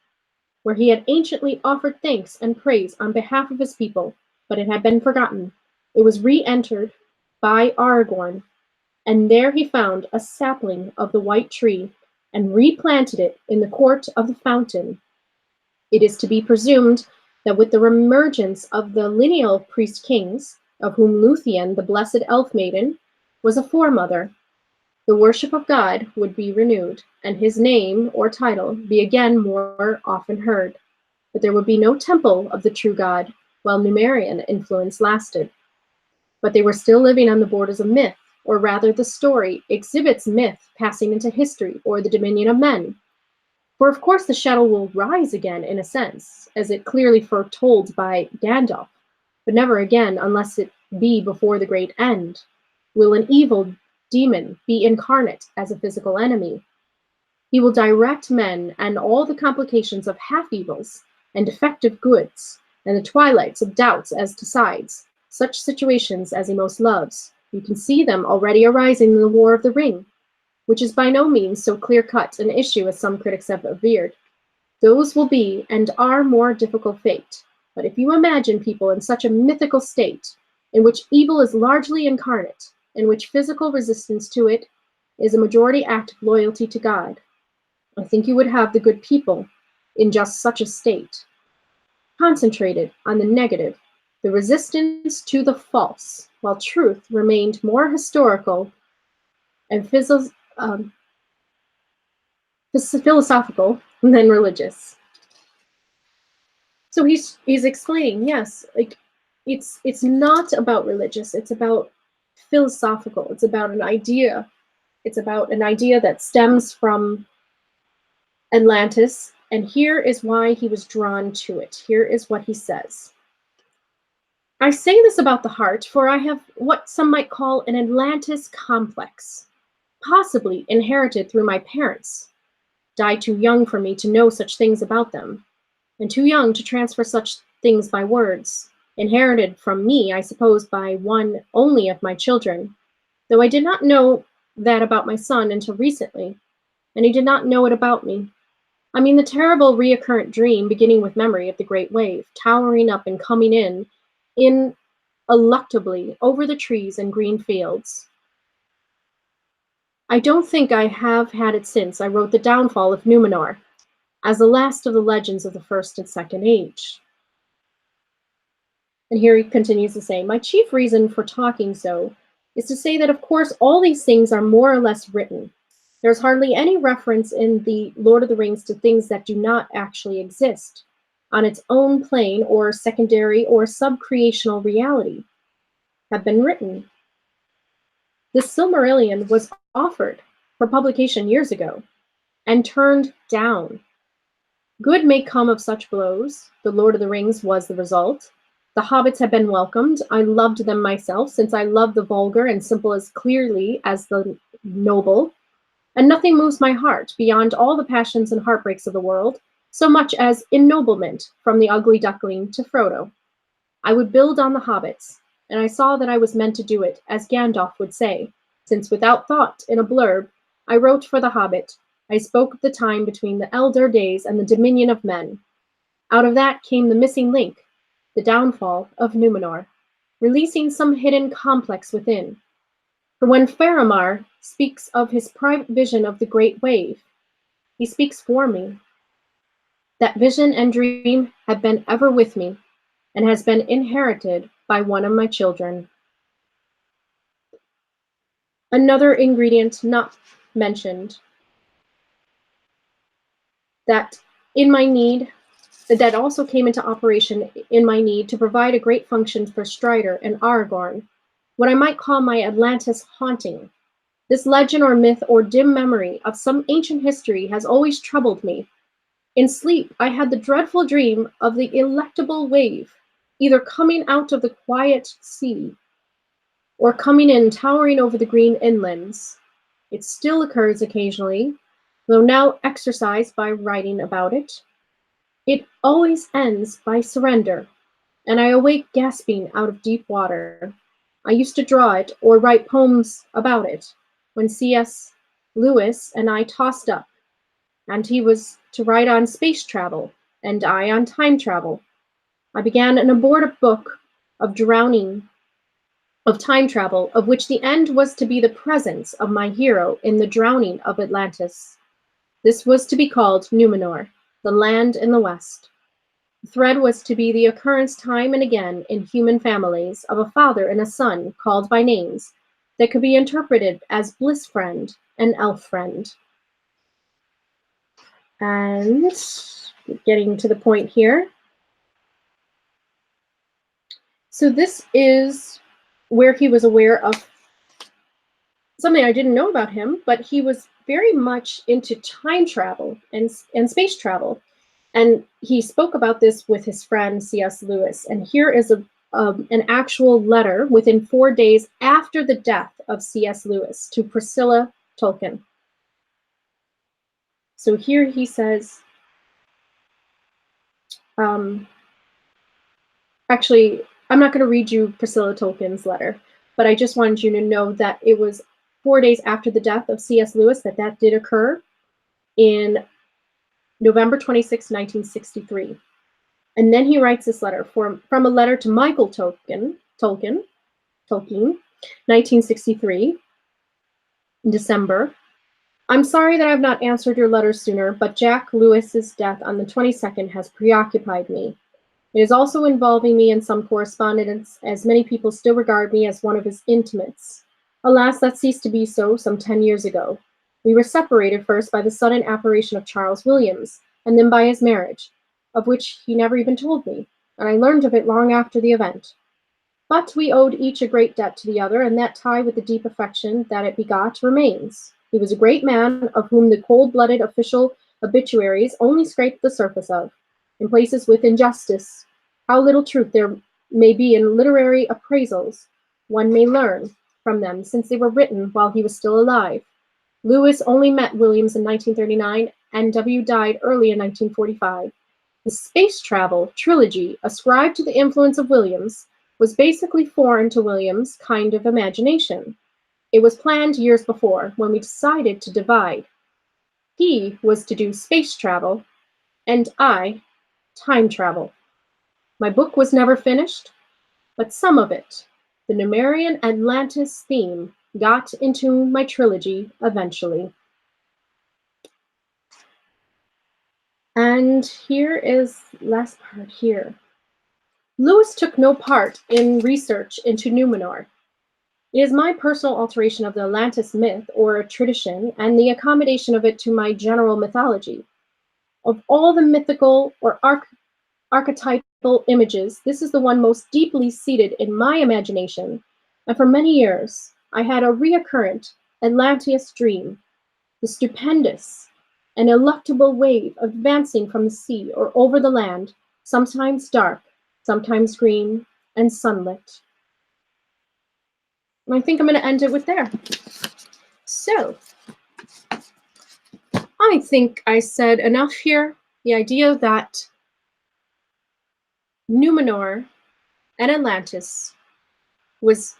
where he had anciently offered thanks and praise on behalf of his people, but it had been forgotten. It was re-entered by Aragorn, and there he found a sapling of the white tree and replanted it in the court of the fountain. It is to be presumed that with the reemergence of the lineal priest kings, of whom Luthien, the blessed elf maiden, was a foremother, the worship of God would be renewed, and his name or title be again more often heard. But there would be no temple of the true God while Numerian influence lasted. But they were still living on the borders of myth, or rather the story exhibits myth passing into history or the dominion of men. For of course the shadow will rise again in a sense, as it clearly foretold by Gandalf, but never again unless it be before the great end. Will an evil demon be incarnate as a physical enemy? He will direct men and all the complications of half-evils and defective goods, and the twilights of doubts as to sides, such situations as he most loves. You can see them already arising in the War of the Ring, which is by no means so clear-cut an issue as some critics have averred. Those will be and are more difficult fate. But if you imagine people in such a mythical state, in which evil is largely incarnate, in which physical resistance to it is a majority act of loyalty to God, I think you would have the good people in just such a state, concentrated on the negative, the resistance to the false, while truth remained more historical and philosophical than religious. So he's explaining, yes, like it's not about religious, it's about philosophical, it's about an idea. It's about an idea that stems from Atlantis, and here is why he was drawn to it. Here is what he says. I say this about the heart, for I have what some might call an Atlantis complex, possibly inherited through my parents, died too young for me to know such things about them, and too young to transfer such things by words, inherited from me, I suppose, by one only of my children, though I did not know that about my son until recently, and he did not know it about me. I mean the terrible recurrent dream beginning with memory of the great wave, towering up and coming in ineluctably over the trees and green fields. I don't think I have had it since I wrote The Downfall of Númenor, as the last of the legends of the First and Second Age. And here he continues to say, my chief reason for talking so is to say that of course all these things are more or less written. There's hardly any reference in the Lord of the Rings to things that do not actually exist on its own plane or secondary or sub-creational reality, have been written. The Silmarillion was offered for publication years ago and turned down. Good may come of such blows. The Lord of the Rings was the result. The hobbits have been welcomed. I loved them myself, since I love the vulgar and simple as clearly as the noble. And nothing moves my heart beyond all the passions and heartbreaks of the world, so much as ennoblement from the ugly duckling to Frodo. I would build on the hobbits, and I saw that I was meant to do it, as Gandalf would say, since without thought, in a blurb, I wrote for the hobbit. I spoke of the time between the elder days and the dominion of men. Out of that came the missing link, the downfall of Númenor, releasing some hidden complex within. For when Faramir speaks of his private vision of the great wave, He speaks for me. That vision and dream have been ever with me and has been inherited by one of my children. Another ingredient not mentioned that in my need, that also came into operation in my need to provide a great function for Strider and Aragorn, what I might call my Atlantis haunting. This legend or myth or dim memory of some ancient history has always troubled me. In sleep, I had the dreadful dream of the electable wave, either coming out of the quiet sea or coming in towering over the green inlands. It still occurs occasionally, though now exorcised by writing about it. It always ends by surrender, and I awake gasping out of deep water. I used to draw it or write poems about it when C.S. Lewis and I tossed up, and he was to write on space travel, and I on time travel. I began an abortive book of time travel, of which the end was to be the presence of my hero in the drowning of Atlantis. This was to be called Numenor, the land in the west. The thread was to be the occurrence time and again in human families of a father and a son called by names that could be interpreted as bliss friend and elf friend. And getting to the point here. So this is where he was aware of something I didn't know about him, but he was very much into time travel and space travel. And he spoke about this with his friend C.S. Lewis. And here is an actual letter within 4 days after the death of C.S. Lewis to Priscilla Tolkien. So here he says, actually, I'm not going to read you Priscilla Tolkien's letter, but I just wanted you to know that it was 4 days after the death of C.S. Lewis that did occur in November 26, 1963. And then he writes this letter from a letter to Michael Tolkien, 1963, in December. I'm sorry that I have not answered your letter sooner, but Jack Lewis's death on the 22nd has preoccupied me. It is also involving me in some correspondence, as many people still regard me as one of his intimates. Alas, that ceased to be so some 10 years ago. We were separated first by the sudden apparition of Charles Williams, and then by his marriage, of which he never even told me, and I learned of it long after the event. But we owed each a great debt to the other, and that tie with the deep affection that it begot remains. He was a great man, of whom the cold-blooded official obituaries only scraped the surface of. In places with injustice, how little truth there may be in literary appraisals, one may learn from them, since they were written while he was still alive. Lewis only met Williams in 1939, and W. died early in 1945. The space travel trilogy, ascribed to the influence of Williams, was basically foreign to Williams' kind of imagination. It was planned years before, when we decided to divide. He was to do space travel, and I, time travel. My book was never finished, but some of it, the Numerian Atlantis theme, got into my trilogy eventually. And here is last part here. Lewis took no part in research into Numenor. It is my personal alteration of the Atlantis myth or tradition and the accommodation of it to my general mythology. Of all the mythical or archetypal images, this is the one most deeply seated in my imagination, and for many years I had a recurrent Atlantis dream, the stupendous and electable wave advancing from the sea or over the land, sometimes dark, sometimes green and sunlit. And I think I'm going to end it with there. So, I think I said enough here. The idea that Numenor and Atlantis was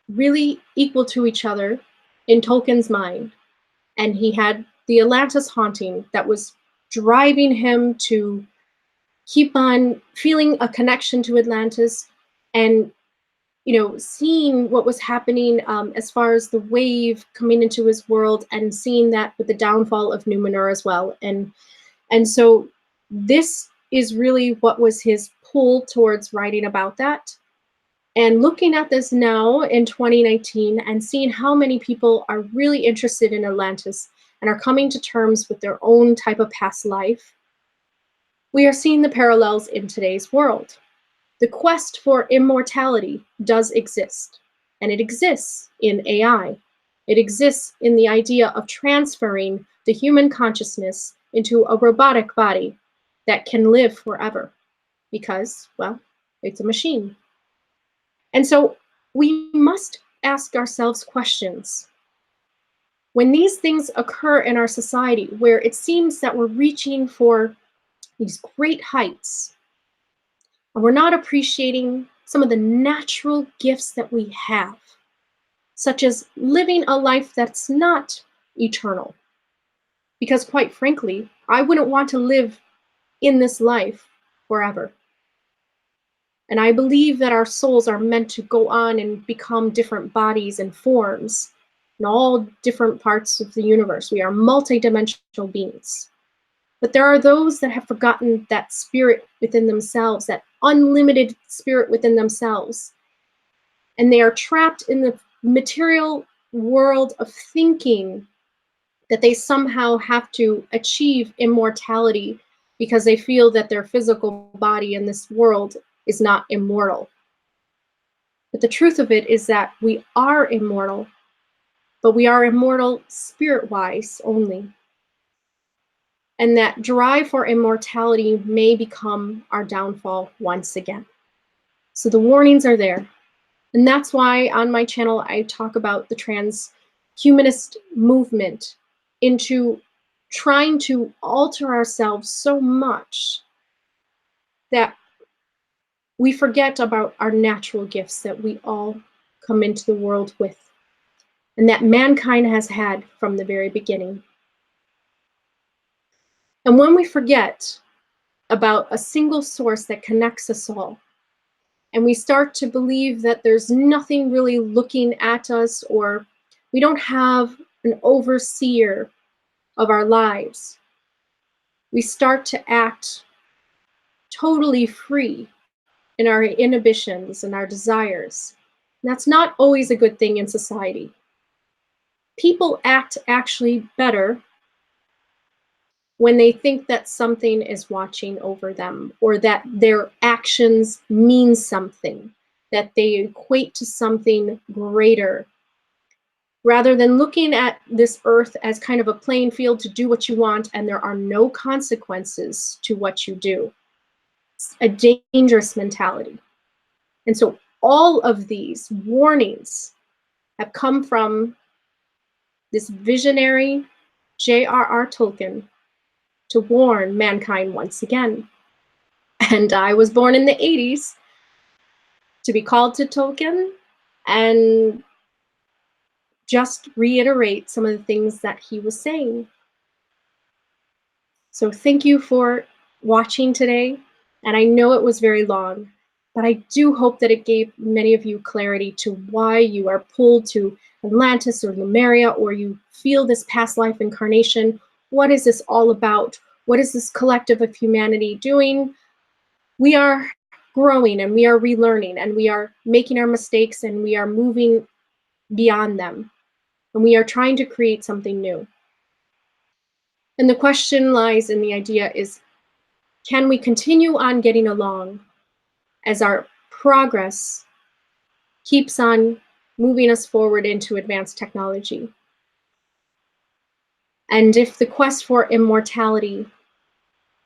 really equal to each other in Tolkien's mind. And he had the Atlantis haunting that was driving him to keep on feeling a connection to Atlantis and seeing what was happening as far as the wave coming into his world, and seeing that with the downfall of Numenor as well. And so this is really what was his pull towards writing about that. And looking at this now in 2019 and seeing how many people are really interested in Atlantis and are coming to terms with their own type of past life, we are seeing the parallels in today's world. The quest for immortality does exist, and it exists in AI. It exists in the idea of transferring the human consciousness into a robotic body that can live forever because, well, it's a machine. And so we must ask ourselves questions. When these things occur in our society, where it seems that we're reaching for these great heights, and we're not appreciating some of the natural gifts that we have, such as living a life that's not eternal. Because quite frankly, I wouldn't want to live in this life forever. And I believe that our souls are meant to go on and become different bodies and forms in all different parts of the universe. We are multidimensional beings. But there are those that have forgotten that spirit within themselves, that unlimited spirit within themselves. And they are trapped in the material world of thinking that they somehow have to achieve immortality because they feel that their physical body in this world is not immortal. But the truth of it is that we are immortal, but we are immortal spirit-wise only. And that drive for immortality may become our downfall once again. So the warnings are there. And that's why on my channel, I talk about the transhumanist movement into trying to alter ourselves so much that we forget about our natural gifts that we all come into the world with, and that mankind has had from the very beginning. And when we forget about a single source that connects us all, and we start to believe that there's nothing really looking at us, or we don't have an overseer of our lives, we start to act totally free in our inhibitions and our desires. And that's not always a good thing in society. People act actually better when they think that something is watching over them, or that their actions mean something, that they equate to something greater, rather than looking at this earth as kind of a playing field to do what you want and there are no consequences to what you do. It's a dangerous mentality. And so all of these warnings have come from this visionary J.R.R. Tolkien to warn mankind once again. And I was born in the 80s to be called to Tolkien and just reiterate some of the things that he was saying. So thank you for watching today. And I know it was very long, but I do hope that it gave many of you clarity to why you are pulled to Atlantis or Lemuria, or you feel this past life incarnation. What is this all about? What is this collective of humanity doing? We are growing and we are relearning and we are making our mistakes and we are moving beyond them. And we are trying to create something new. And the question lies in the idea is, can we continue on getting along as our progress keeps on moving us forward into advanced technology? And if the quest for immortality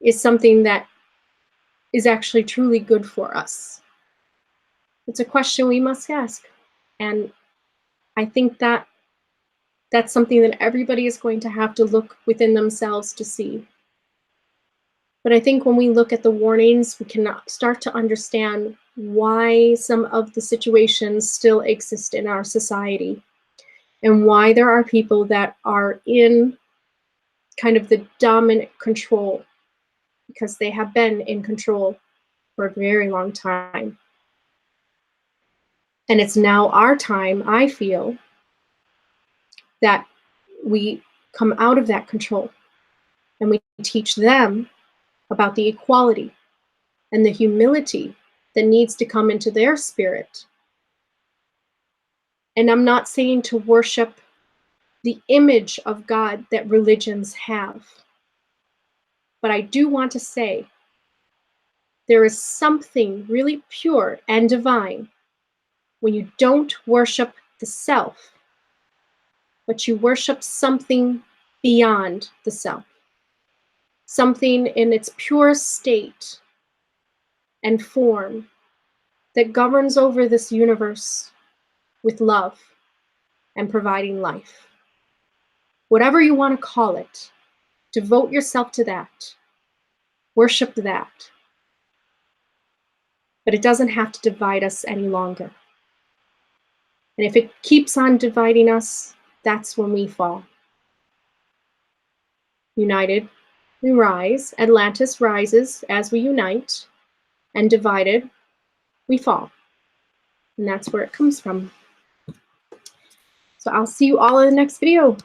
is something that is actually truly good for us, it's a question we must ask. And I think that that's something that everybody is going to have to look within themselves to see. But I think when we look at the warnings, we can start to understand why some of the situations still exist in our society, and why there are people that are in kind of the dominant control, because they have been in control for a very long time. And it's now our time, I feel, that we come out of that control and we teach them about the equality and the humility that needs to come into their spirit. And I'm not saying to worship the image of God that religions have, but I do want to say there is something really pure and divine when you don't worship the self, but you worship something beyond the self, something in its purest state and form that governs over this universe with love and providing life. Whatever you want to call it, devote yourself to that. Worship that. But it doesn't have to divide us any longer. And if it keeps on dividing us, that's when we fall. United, we rise. Atlantis rises as we unite. And divided, we fall. And that's where it comes from. So I'll see you all in the next video.